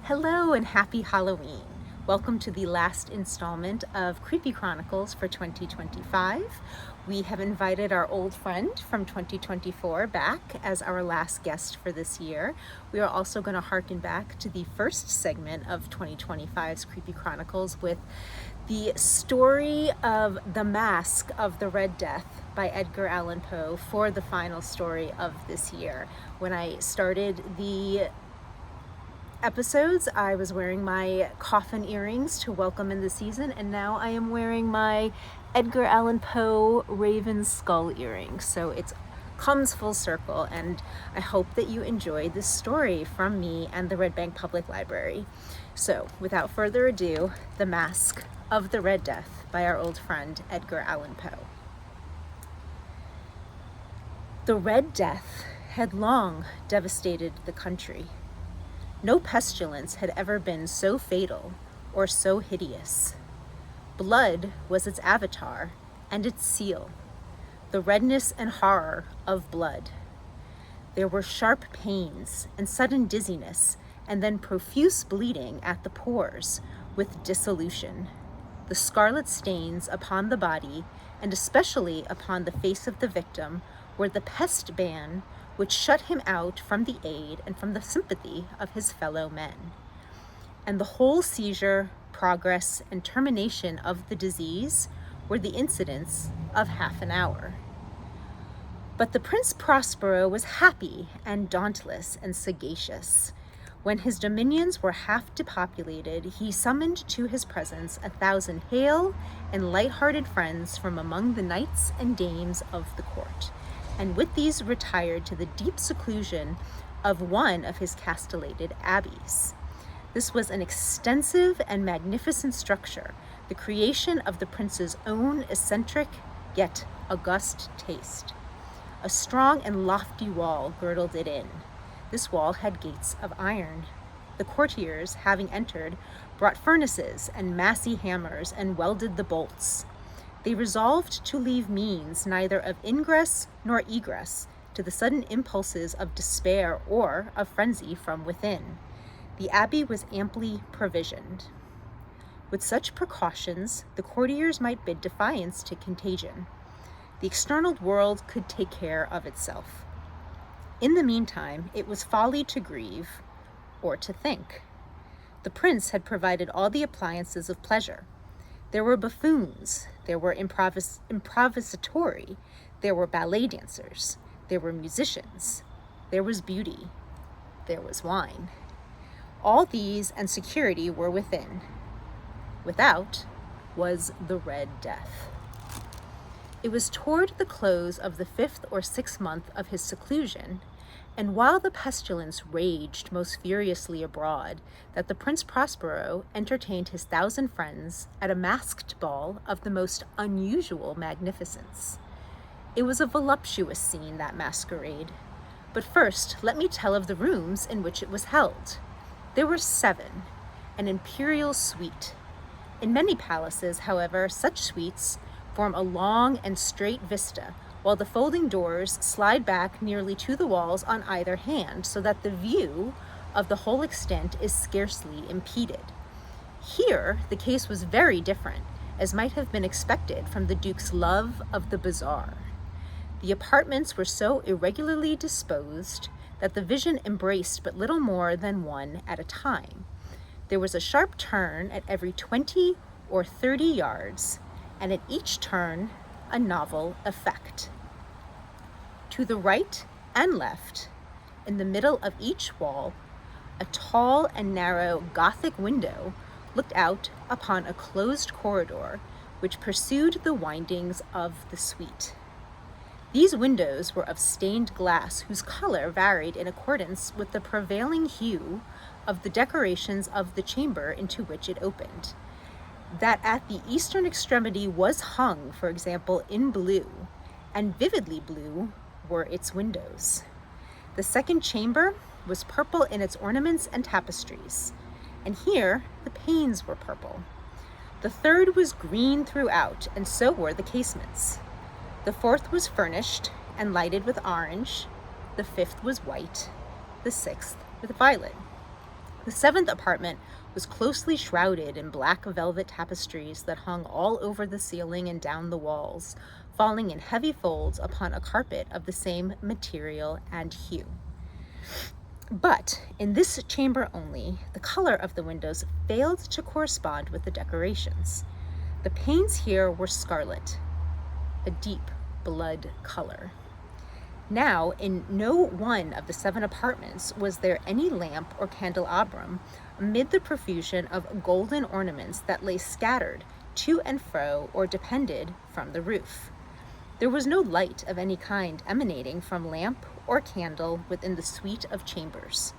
Hello and happy Halloween. Welcome to the last installment of Creepy Chronicles for 2025. We have invited our old friend from 2024 back as our last guest for this year. We are also going to harken back to the first segment of 2025's Creepy Chronicles with the story of The Masque of the Red Death by Edgar Allan Poe for the final story of this year. When I started the episodes, I was wearing my coffin earrings to welcome in the season, and now I am wearing my Edgar Allan Poe raven skull earrings. So it comes full circle, and I hope that you enjoy this story from me and the Red Bank Public Library. So without further ado, The Masque of the Red Death by our old friend Edgar Allan Poe. The Red Death had long devastated the country. No pestilence had ever been so fatal or so hideous. Blood was its avatar and its seal, the redness and horror of blood. There were sharp pains and sudden dizziness, and then profuse bleeding at the pores with dissolution. The scarlet stains upon the body, and especially upon the face of the victim, were the pest ban which shut him out from the aid and from the sympathy of his fellow men. And the whole seizure, progress, and termination of the disease were the incidents of half an hour. But the Prince Prospero was happy and dauntless and sagacious. When his dominions were half depopulated, he summoned to his presence 1,000 hale and light-hearted friends from among the knights and dames of the court, and with these retired to the deep seclusion of one of his castellated abbeys. This was an extensive and magnificent structure, the creation of the prince's own eccentric yet august taste. A strong and lofty wall girdled it in. This wall had gates of iron. The courtiers, having entered, brought furnaces and massy hammers and welded the bolts. They resolved to leave means neither of ingress nor egress to the sudden impulses of despair or of frenzy from within. The abbey was amply provisioned. With such precautions, the courtiers might bid defiance to contagion. The external world could take care of itself. In the meantime, it was folly to grieve or to think. The prince had provided all the appliances of pleasure. There were buffoons, there were improvisatori, there were ballet dancers, there were musicians, there was beauty, there was wine. All these and security were within. Without was the Red Death. It was toward the close of the 5th or 6th month of his seclusion, and while the pestilence raged most furiously abroad, that the Prince Prospero entertained his 1,000 friends at a masked ball of the most unusual magnificence. It was a voluptuous scene, that masquerade. But first, let me tell of the rooms in which it was held. There were 7, an imperial suite. In many palaces, however, such suites form a long and straight vista, while the folding doors slide back nearly to the walls on either hand, so that the view of the whole extent is scarcely impeded. Here, the case was very different, as might have been expected from the Duke's love of the bizarre. The apartments were so irregularly disposed that the vision embraced but little more than one at a time. There was a sharp turn at every 20 or 30 yards, and at each turn, a novel effect. To the right and left, in the middle of each wall, a tall and narrow Gothic window looked out upon a closed corridor which pursued the windings of the suite. These windows were of stained glass whose color varied in accordance with the prevailing hue of the decorations of the chamber into which it opened. That at the eastern extremity was hung, for example, in blue, and vividly blue were its windows. The second chamber was purple in its ornaments and tapestries, and here the panes were purple. The third was green throughout, and so were the casements. The fourth was furnished and lighted with orange. The fifth was white. The sixth with violet. The seventh apartment was closely shrouded in black velvet tapestries that hung all over the ceiling and down the walls, falling in heavy folds upon a carpet of the same material and hue. But in this chamber only, the color of the windows failed to correspond with the decorations. The panes here were scarlet, a deep blood color. Now, in no one of the 7 apartments was there any lamp or candelabrum amid the profusion of golden ornaments that lay scattered to and fro or depended from the roof. There was no light of any kind emanating from lamp or candle within the suite of chambers.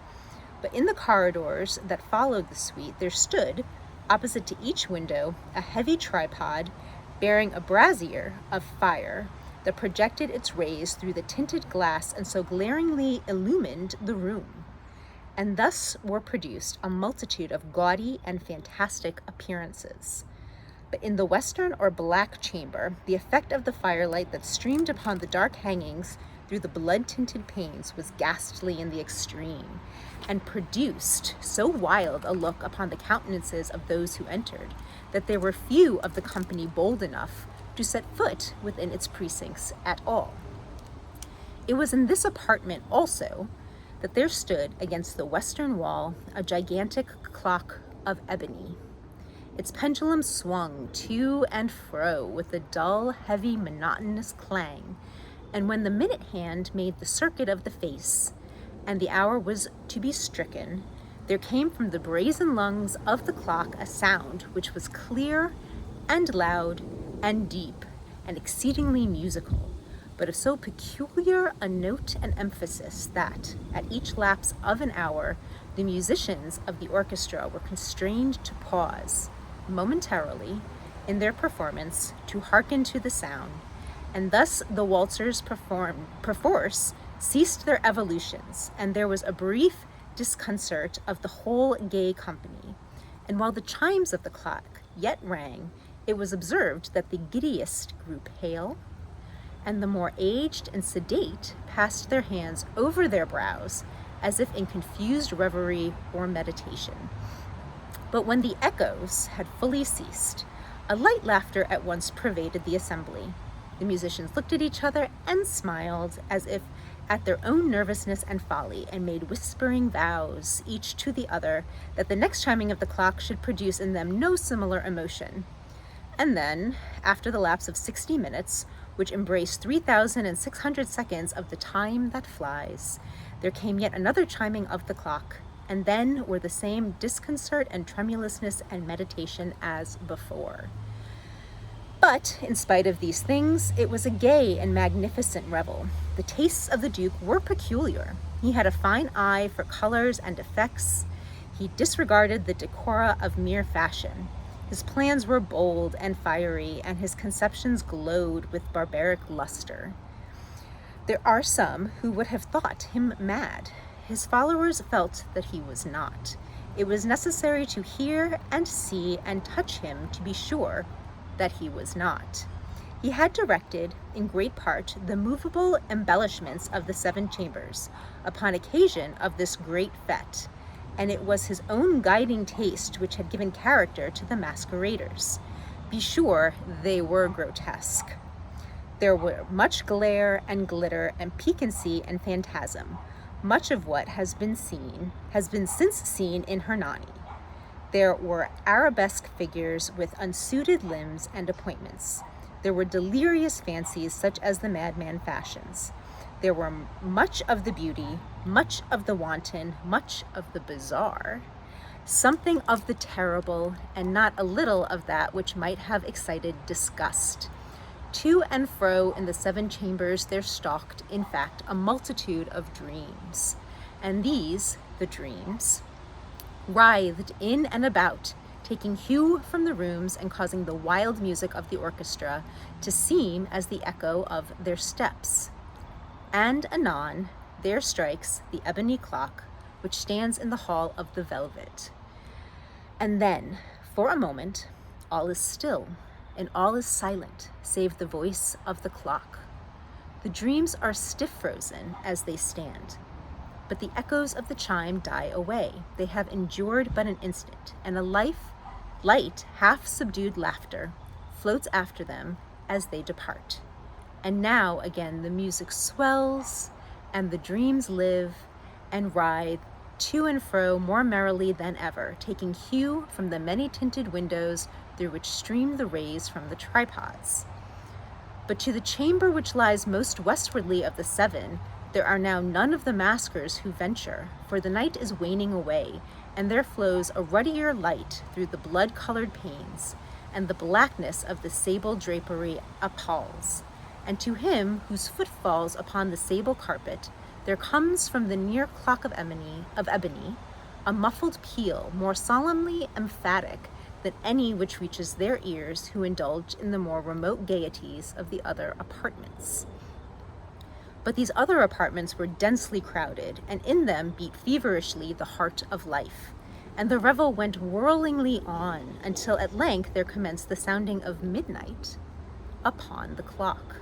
But in the corridors that followed the suite, there stood, opposite to each window, a heavy tripod bearing a brazier of fire that projected its rays through the tinted glass and so glaringly illumined the room. And thus were produced a multitude of gaudy and fantastic appearances. But in the western or black chamber, the effect of the firelight that streamed upon the dark hangings through the blood-tinted panes was ghastly in the extreme, and produced so wild a look upon the countenances of those who entered, that there were few of the company bold enough to set foot within its precincts at all. It was in this apartment also that there stood against the western wall a gigantic clock of ebony. Its pendulum swung to and fro with a dull, heavy, monotonous clang, and when the minute hand made the circuit of the face, and the hour was to be stricken, there came from the brazen lungs of the clock a sound which was clear and loud and deep and exceedingly musical, but of so peculiar a note and emphasis that, at each lapse of an hour, the musicians of the orchestra were constrained to pause momentarily in their performance to hearken to the sound, and thus the waltzers perforce ceased their evolutions, and there was a brief disconcert of the whole gay company. And while the chimes of the clock yet rang, it was observed that the giddiest grew pale, and the more aged and sedate passed their hands over their brows, as if in confused reverie or meditation. But when the echoes had fully ceased, a light laughter at once pervaded the assembly. The musicians looked at each other and smiled, as if at their own nervousness and folly, and made whispering vows, each to the other, that the next chiming of the clock should produce in them no similar emotion. And then, after the lapse of 60 minutes, which embraced 3,600 seconds of the time that flies, there came yet another chiming of the clock, and then were the same disconcert and tremulousness and meditation as before. But, in spite of these things, it was a gay and magnificent revel. The tastes of the Duke were peculiar. He had a fine eye for colors and effects. He disregarded the decora of mere fashion. His plans were bold and fiery, and his conceptions glowed with barbaric luster. There are some who would have thought him mad. His followers felt that he was not. It was necessary to hear and see and touch him to be sure that he was not. He had directed, in great part, the movable embellishments of the 7 chambers upon occasion of this great fete, and it was his own guiding taste which had given character to the masqueraders. Be sure they were grotesque. There were much glare and glitter and piquancy and phantasm. Much of what has been since seen in Hernani. There were arabesque figures with unsuited limbs and appointments. There were delirious fancies such as the madman fashions. There were much of the beauty, much of the wanton, much of the bizarre, something of the terrible, and not a little of that which might have excited disgust. To and fro in the 7 chambers there stalked, in fact, a multitude of dreams. And these, the dreams, writhed in and about, taking hue from the rooms and causing the wild music of the orchestra to seem as the echo of their steps. And anon, there strikes the ebony clock, which stands in the hall of the velvet. And then, for a moment, all is still, and all is silent, save the voice of the clock. The dreams are stiff frozen as they stand. But the echoes of the chime die away. They have endured but an instant, and a light, half-subdued laughter floats after them as they depart. And now again the music swells, and the dreams live and writhe to and fro more merrily than ever, taking hue from the many-tinted windows through which stream the rays from the tripods. But to the chamber which lies most westwardly of the seven, there are now none of the maskers who venture, for the night is waning away, and there flows a ruddier light through the blood-colored panes, and the blackness of the sable drapery appalls. And to him whose foot falls upon the sable carpet, there comes from the near clock of ebony, a muffled peal more solemnly emphatic than any which reaches their ears who indulge in the more remote gaieties of the other apartments. But these other apartments were densely crowded, and in them beat feverishly the heart of life. And the revel went whirlingly on until at length there commenced the sounding of midnight upon the clock.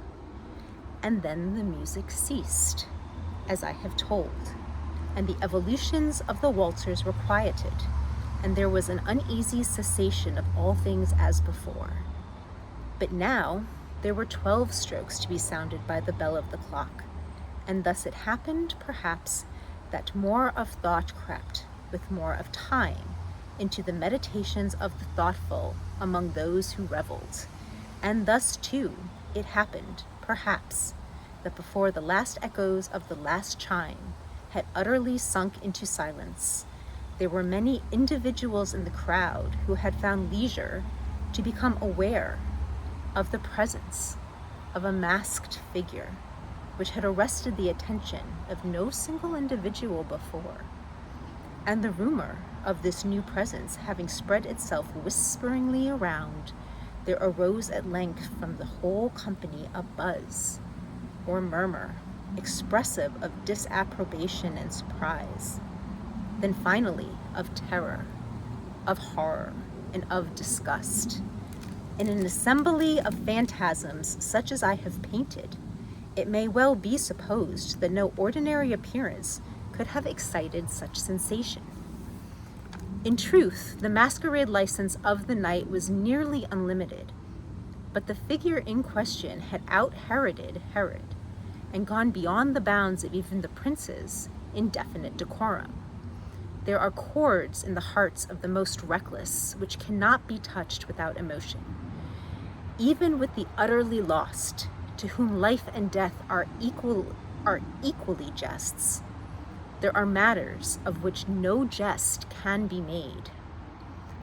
And then the music ceased, as I have told, and the evolutions of the waltzers were quieted, and there was an uneasy cessation of all things as before. But now there were 12 strokes to be sounded by the bell of the clock, and thus it happened, perhaps, that more of thought crept, with more of time, into the meditations of the thoughtful among those who revelled. And thus, too, it happened, perhaps, that before the last echoes of the last chime had utterly sunk into silence, there were many individuals in the crowd who had found leisure to become aware of the presence of a masked figure, which had arrested the attention of no single individual before. And the rumor of this new presence having spread itself whisperingly around, there arose at length from the whole company a buzz, or murmur, expressive of disapprobation and surprise, then finally of terror, of horror, and of disgust. In an assembly of phantasms such as I have painted, it may well be supposed that no ordinary appearance could have excited such sensation. In truth, the masquerade license of the night was nearly unlimited, but the figure in question had out-Heroded Herod, and gone beyond the bounds of even the prince's indefinite decorum. There are chords in the hearts of the most reckless which cannot be touched without emotion. Even with the utterly lost, to whom life and death are equally jests, there are matters of which no jest can be made.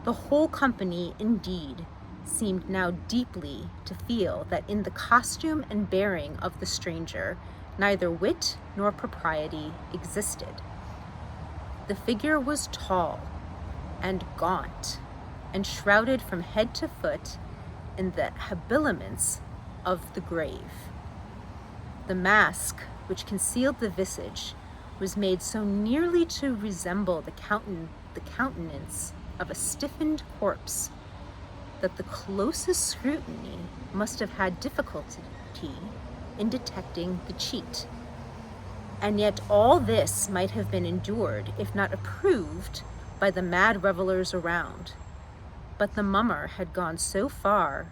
The whole company, indeed, seemed now deeply to feel that in the costume and bearing of the stranger, neither wit nor propriety existed. The figure was tall and gaunt, and shrouded from head to foot in the habiliments of the grave. The mask which concealed the visage was made so nearly to resemble the countenance of a stiffened corpse that the closest scrutiny must have had difficulty in detecting the cheat. And yet all this might have been endured, if not approved, by the mad revelers around. But the mummer had gone so far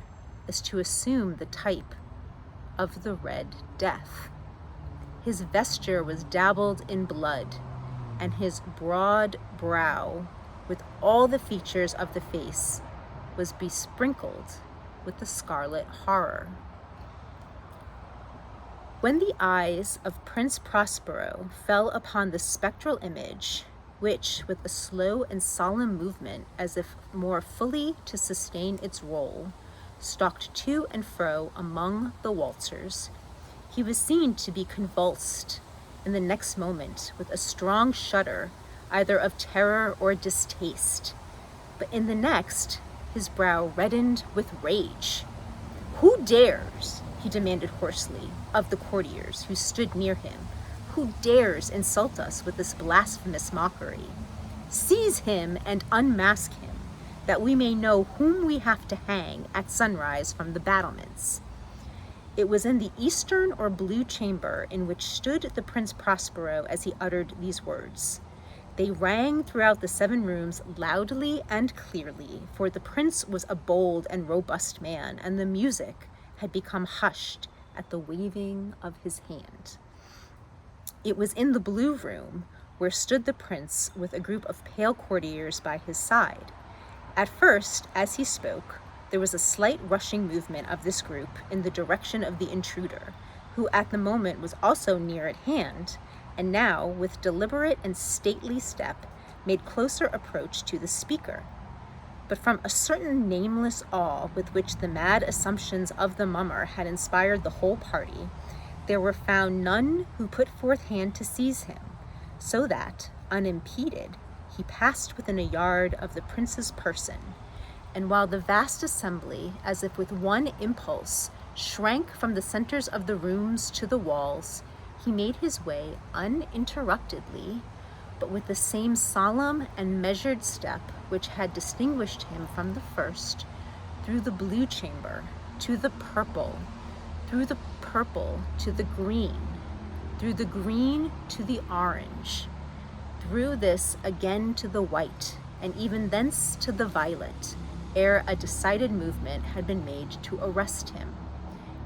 as to assume the type of the Red Death. His vesture was dabbled in blood, and his broad brow, with all the features of the face, was besprinkled with the scarlet horror. When the eyes of Prince Prospero fell upon the spectral image, which, with a slow and solemn movement, as if more fully to sustain its role, stalked to and fro among the waltzers, he was seen to be convulsed in the next moment with a strong shudder, either of terror or distaste. But in the next, his brow reddened with rage. "Who dares," he demanded hoarsely of the courtiers who stood near him, "who dares insult us with this blasphemous mockery? Seize him and unmask him, that we may know whom we have to hang at sunrise from the battlements." It was in the eastern or blue chamber in which stood the Prince Prospero as he uttered these words. They rang throughout the 7 rooms loudly and clearly, for the prince was a bold and robust man, and the music had become hushed at the waving of his hand. It was in the blue room where stood the prince with a group of pale courtiers by his side. At first, as he spoke, there was a slight rushing movement of this group in the direction of the intruder, who at the moment was also near at hand, and now, with deliberate and stately step, made closer approach to the speaker. But from a certain nameless awe with which the mad assumptions of the mummer had inspired the whole party, there were found none who put forth hand to seize him, so that, unimpeded, he passed within a yard of the prince's person, and while the vast assembly, as if with one impulse, shrank from the centers of the rooms to the walls, he made his way uninterruptedly, but with the same solemn and measured step which had distinguished him from the first, through the blue chamber to the purple, through the purple to the green, through the green to the orange, through this again to the white, and even thence to the violet, ere a decided movement had been made to arrest him.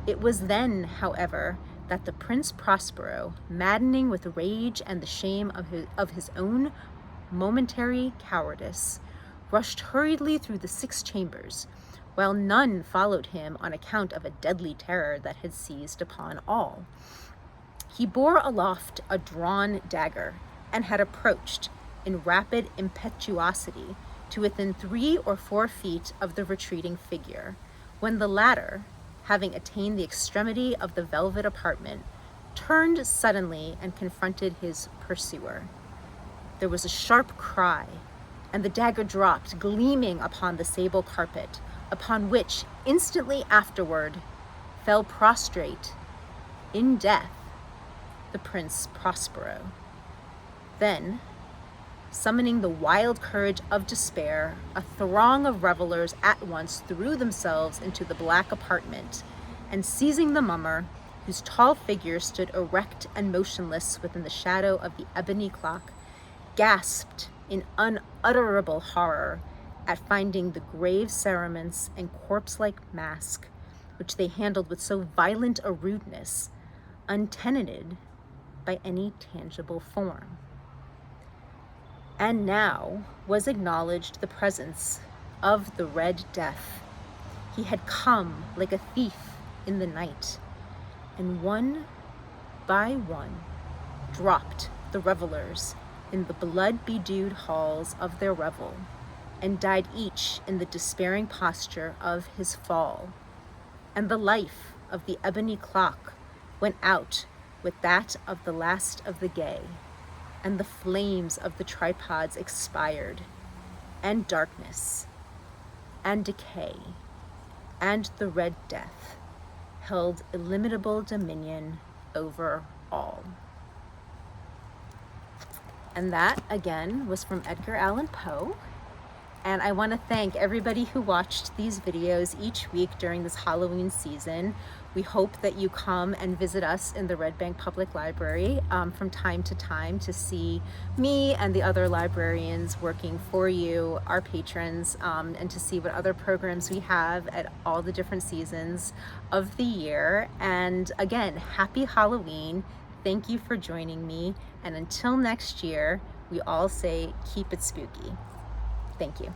It was then, however, that the Prince Prospero, maddening with rage and the shame of his own momentary cowardice, rushed hurriedly through the 6 chambers, while none followed him on account of a deadly terror that had seized upon all. He bore aloft a drawn dagger, and had approached, in rapid impetuosity, to within 3 or 4 feet of the retreating figure, when the latter, having attained the extremity of the velvet apartment, turned suddenly and confronted his pursuer. There was a sharp cry, and the dagger dropped, gleaming upon the sable carpet, upon which, instantly afterward, fell prostrate, in death, the Prince Prospero. Then, summoning the wild courage of despair, a throng of revelers at once threw themselves into the black apartment, and seizing the mummer, whose tall figure stood erect and motionless within the shadow of the ebony clock, gasped in unutterable horror at finding the grave cerements and corpse-like mask, which they handled with so violent a rudeness, untenanted by any tangible form. And now was acknowledged the presence of the Red Death. He had come like a thief in the night, and one by one dropped the revelers in the blood-bedewed halls of their revel, and died each in the despairing posture of his fall. And the life of the ebony clock went out with that of the last of the gay, and the flames of the tripods expired, and darkness, and decay, and the Red Death held illimitable dominion over all. And that, again, was from Edgar Allan Poe. And I want to thank everybody who watched these videos each week during this Halloween season. We hope that you come and visit us in the Red Bank Public Library from time to time to see me and the other librarians working for you, our patrons, and to see what other programs we have at all the different seasons of the year. And again, happy Halloween. Thank you for joining me. And until next year, we all say, keep it spooky. Thank you.